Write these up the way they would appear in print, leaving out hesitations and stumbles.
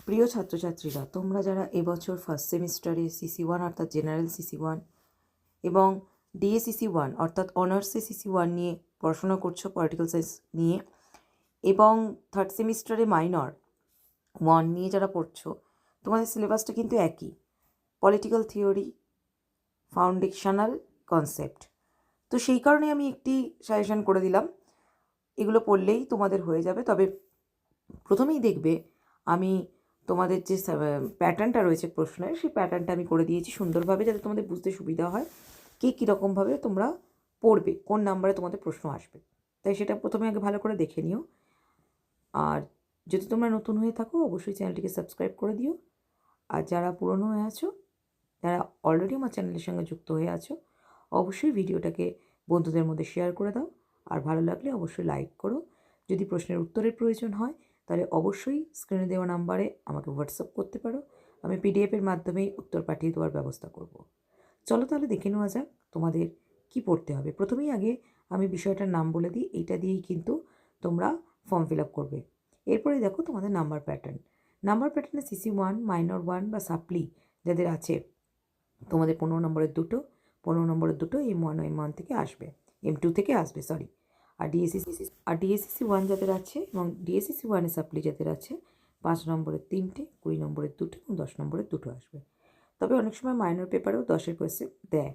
প্রিয় ছাত্রছাত্রীরা, তোমরা যারা এবছর ফার্স্ট সেমিস্টারে CC1 অর্থাৎ জেনারেল CC1 এবং DACC1 অর্থাৎ অনার্সে CC1 নিয়ে পড়াশোনা করছো পলিটিক্যাল সায়েন্স নিয়ে, এবং থার্ড সেমিস্টারে মাইনর 1 নিয়ে যারা পড়ছো, তোমাদের সিলেবাসটা কিন্তু একই, পলিটিক্যাল থিওরি, ফাউন্ডেশনাল কনসেপ্ট। তো সেই কারণে আমি একটি সাজেশন করে দিলাম, এগুলো পড়লেই তোমাদের হয়ে যাবে। তবে প্রথমেই দেখবে আমি তোমাদের যে প্যাটার্নটা রয়েছে প্রশ্নের, সেই প্যাটার্নটা আমি করে দিয়েছি সুন্দরভাবে, যাতে তোমাদের বুঝতে সুবিধা হয় কে কীরকমভাবে তোমরা পড়বে, কোন নাম্বারে তোমাদের প্রশ্ন আসবে। তাই সেটা প্রথমে আগে ভালো করে দেখে নিও। আর যদি তোমরা নতুন হয়ে থাকো, অবশ্যই চ্যানেলটিকে সাবস্ক্রাইব করে দিও। আর যারা পুরনো হয়ে আছো, যারা অলরেডি আমার চ্যানেলের সঙ্গে যুক্ত হয়ে আছো, অবশ্যই ভিডিওটাকে বন্ধুদের মধ্যে শেয়ার করে দাও। আর ভালো লাগলে অবশ্যই লাইক করো। যদি প্রশ্নের উত্তরের প্রয়োজন হয়, তাহলে অবশ্যই স্ক্রিনে দেওয়া নাম্বারে আমাকে হোয়াটসঅ্যাপ করতে পারো। আমি PDF-এর মাধ্যমেই উত্তর পাঠিয়ে দেওয়ার ব্যবস্থা করব। চলো তাহলে দেখে নেওয়া যাক তোমাদের কি পড়তে হবে। প্রথমেই আগে আমি বিষয়টার নাম বলে দিই, এইটা দিয়েই কিন্তু তোমরা ফর্ম ফিল আপ করবে। এরপরে দেখো তোমাদের নাম্বার প্যাটার্ন। নাম্বার প্যাটার্নে CC1, মাইনর 1 বা সাপ্লি যাদের আছে, তোমাদের 15 নম্বরের দুটো, 15 নম্বরের দুটো M1 থেকে আসবে, M2 থেকে আসবে, সরি। আর DACC1 যাদের আছে এবং DACC1 সাপ্লি যাদের আছে, 5 নম্বরের 3টে, 20 নম্বরের 2টে এবং 10 নম্বরের 2টো আসবে। তবে অনেক সময় মাইনর পেপারেও 10-এর কোয়েশ্চেন দেয়।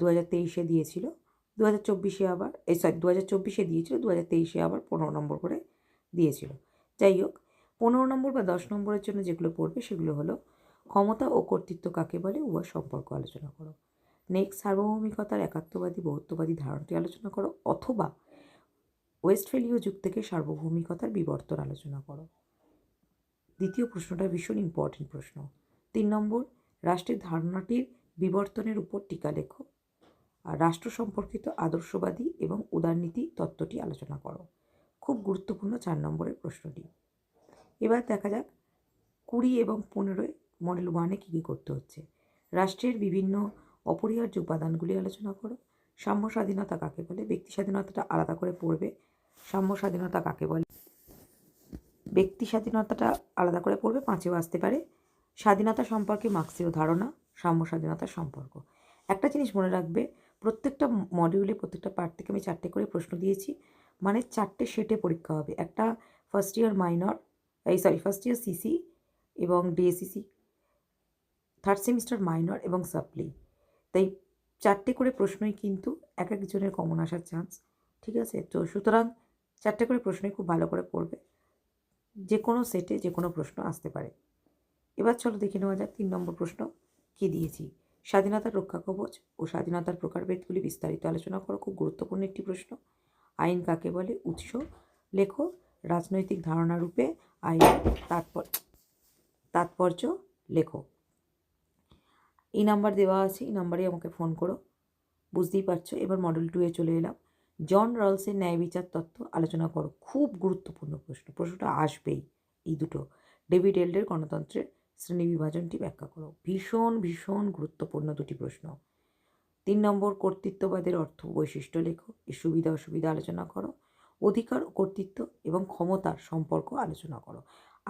2023-এ দিয়েছিল, 2024-এ আবার 2024-এ দিয়েছিল, 2023-এ আবার 15 নম্বর করে দিয়েছিল। যাই হোক, 15 নম্বর বা 10 নম্বরের জন্য যেগুলো পড়বে সেগুলো হলো ক্ষমতা ও কর্তৃত্ব কাকে বলে, উহার সম্পর্ক আলোচনা করো। নেক্সট, সার্বভৌমিকতার একাত্মবাদী বহুত্ববাদী ধারণটি আলোচনা করো, অথবা ওয়েস্টফেলীয় যুগ থেকে সার্বভৌমিকতার বিবর্তন আলোচনা করো। দ্বিতীয় প্রশ্নটা ভীষণ ইম্পর্টেন্ট প্রশ্ন। 3 নম্বর, রাষ্ট্রের ধারণাটির বিবর্তনের উপর টিকা লেখো। আর রাষ্ট্র সম্পর্কিত আদর্শবাদী এবং উদারনীতি তত্ত্বটি আলোচনা করো। খুব গুরুত্বপূর্ণ 4 নম্বরের প্রশ্নটি। এবার দেখা যাক 20 এবং 15 মডেল 1-এ কী কী করতে হচ্ছে। রাষ্ট্রের বিভিন্ন অপরিহার্য উপাদানগুলি আলোচনা করো। সাম্য স্বাধীনতা কাকে বলে, ব্যক্তি স্বাধীনতাটা আলাদা করে পড়বে। সাম্য স্বাধীনতা কাকে বলে, ব্যক্তি স্বাধীনতাটা আলাদা করে পড়বে, 5-এও আসতে পারে। স্বাধীনতা সম্পর্কে মার্ক্সীয় ধারণা, সাম্য স্বাধীনতার সম্পর্ক। একটা জিনিস মনে রাখবে, প্রত্যেকটা মডিউলে প্রত্যেকটা পার্ট থেকে আমি 4টে করে প্রশ্ন দিয়েছি, মানে 4টে সেটে পরীক্ষা হবে। একটা first year minor, first year CC এবং DACC, থার্ড সেমিস্টার মাইনর এবং সাপ্লি। তাই 4টে করে প্রশ্নই কিন্তু এক একজনের কমন আসার চান্স, ঠিক আছে? তো সুতরাং 4টে করে প্রশ্নই খুব ভালো করে পড়বে, যে কোনো সেটে যে কোনো প্রশ্ন আসতে পারে। এবার চলো দেখে নেওয়া যাক 3 নম্বর প্রশ্ন কী দিয়েছি। স্বাধীনতার রক্ষা কবচ ও স্বাধীনতার প্রকারভেদগুলি বিস্তারিত আলোচনা করো। খুব গুরুত্বপূর্ণ একটি প্রশ্ন। আইন কাকে বলে, উৎস লেখো। রাজনৈতিক ধারণা রূপে আইন তাৎপর্য লেখো। এই নাম্বার দেওয়া আছে, এই নাম্বারে আমাকে ফোন করো। বুঝতেই পারছো। এবার মডেল 2-এ চলে এলাম। জন রলসের ন্যায় বিচার তত্ত্ব আলোচনা করো। খুব গুরুত্বপূর্ণ প্রশ্ন, প্রশ্নটা আসবেই এই দুটো। ডেভিড এল্ডের গণতন্ত্রের শ্রেণী বিভাজনটি ব্যাখ্যা করো। ভীষণ ভীষণ গুরুত্বপূর্ণ দুটি প্রশ্ন। 3 নম্বর, কর্তৃত্ববাদের অর্থ বৈশিষ্ট্য লেখো। এর সুবিধা অসুবিধা আলোচনা করো। অধিকার ও কর্তৃত্ব এবং ক্ষমতার সম্পর্ক আলোচনা করো।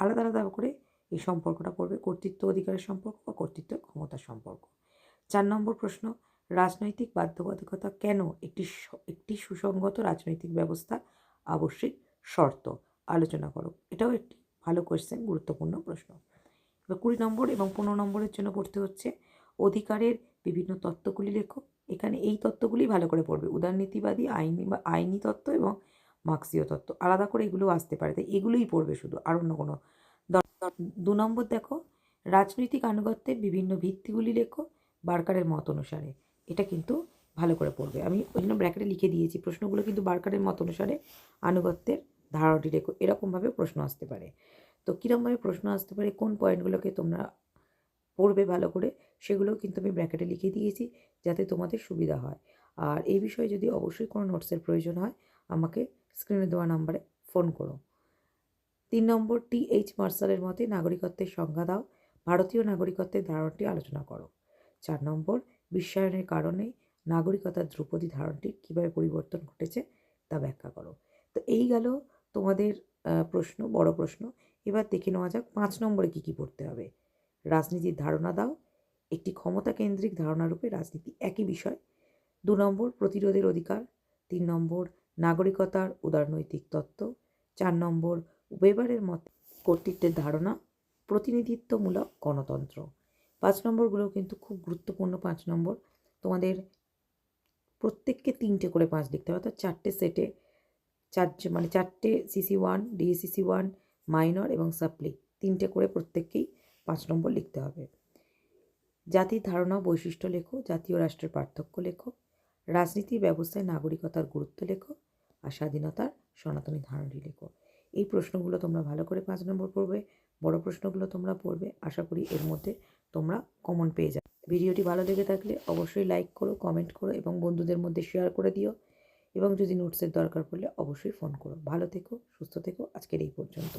আলাদা আলাদা করে এই সম্পর্কটা পড়বে, কর্তৃত্ব অধিকারের সম্পর্ক বা কর্তৃত্ব ক্ষমতার সম্পর্ক। 4 নম্বর প্রশ্ন, রাজনৈতিক বাধ্যবাধকতা কেন একটি সুসংগত রাজনৈতিক ব্যবস্থা আবশ্যিক শর্ত আলোচনা করো। এটাও একটি ভালো কোয়েশ্চেন, গুরুত্বপূর্ণ প্রশ্ন। এবার 20 নম্বর এবং 15 নম্বরের জন্য পড়তে হচ্ছে অধিকারের বিভিন্ন তত্ত্বগুলি লেখো। এখানে এই তত্ত্বগুলি ভালো করে পড়বে, উদারনীতিবাদী, আইনি তত্ত্ব এবং মার্ক্সীয় তত্ত্ব। আলাদা করে এগুলোও আসতে পারে, তাই এগুলোই পড়বে শুধু, আর অন্য কোনো। 2 নম্বর দেখো, রাজনৈতিক আনুগত্যের বিভিন্ন ভিত্তিগুলি লেখো বার্কারের মত অনুসারে। এটা কিন্তু ভালো করে পড়বে, আমি ওই জন্য ব্র্যাকেটে লিখে দিয়েছি। প্রশ্নগুলো কিন্তু বার্কারের মত অনুসারে আনুগত্যের ধারণাটি লেখো, এরকমভাবে প্রশ্ন আসতে পারে। তো কীরকমভাবে প্রশ্ন আসতে পারে, কোন পয়েন্টগুলোকে তোমরা পড়বে ভালো করে, সেগুলোও কিন্তু আমি ব্র্যাকেটে লিখে দিয়েছি, যাতে তোমাদের সুবিধা হয়। আর এই বিষয়ে যদি অবশ্যই কোনো নোটসের প্রয়োজন হয়, আমাকে স্ক্রিনে দেওয়া নাম্বারে ফোন করো। 3 নম্বর, TH মার্শালের মতে নাগরিকত্বের সংজ্ঞা দাও। ভারতীয় নাগরিকত্বের ধারণাটি আলোচনা করো। 4 নম্বর, বিশ্বায়নের কারণে নাগরিকতার ধ্রুপদী ধারণটির কীভাবে পরিবর্তন ঘটেছে তা ব্যাখ্যা করো। তো এই গেল তোমাদের প্রশ্ন, বড় প্রশ্ন। এবার দেখে নেওয়া যাক 5 নম্বরে কী কী পড়তে হবে। রাজনীতির ধারণা দাও, একটি ক্ষমতা কেন্দ্রিক ধারণারূপে রাজনীতি একই বিষয়। 2 নম্বর প্রতিরোধের অধিকার। 3 নম্বর নাগরিকতার উদারনৈতিক তত্ত্ব। 4 নম্বর ওয়েবারের মতে কর্তৃত্বের ধারণা, প্রতিনিধিত্বমূলক গণতন্ত্র। 5 নম্বরগুলোও কিন্তু খুব গুরুত্বপূর্ণ। 5 নম্বর তোমাদের প্রত্যেককে 3টে করে 5 লিখতে হবে, অর্থাৎ 4টে সেটে 4টে CC1, DSCC1, মাইনর এবং সাপ্লি 3টে করে প্রত্যেককেই 5 নম্বর লিখতে হবে। জাতির ধারণা ও বৈশিষ্ট্য লেখো, জাতীয় রাষ্ট্রের পার্থক্য লেখো, রাজনীতির ব্যবস্থায় নাগরিকতার গুরুত্ব লেখো, আর স্বাধীনতার সনাতনী ধারণাটি লেখো। এই প্রশ্নগুলো তোমরা ভালো করে 5 নম্বর পড়বে, বড় প্রশ্নগুলো তোমরা পড়বে। আশা করি এর মধ্যে তোমরা কমন পেয়ে যাবে। ভিডিওটি ভালো লেগে থাকলে অবশ্যই লাইক করো, কমেন্ট করো এবং বন্ধুদের মধ্যে শেয়ার করে দিও, এবং যদি নোটসের দরকার পড়লে অবশ্যই ফোন করো। ভালো থেকো, সুস্থ থেকো। আজকের এই পর্যন্ত।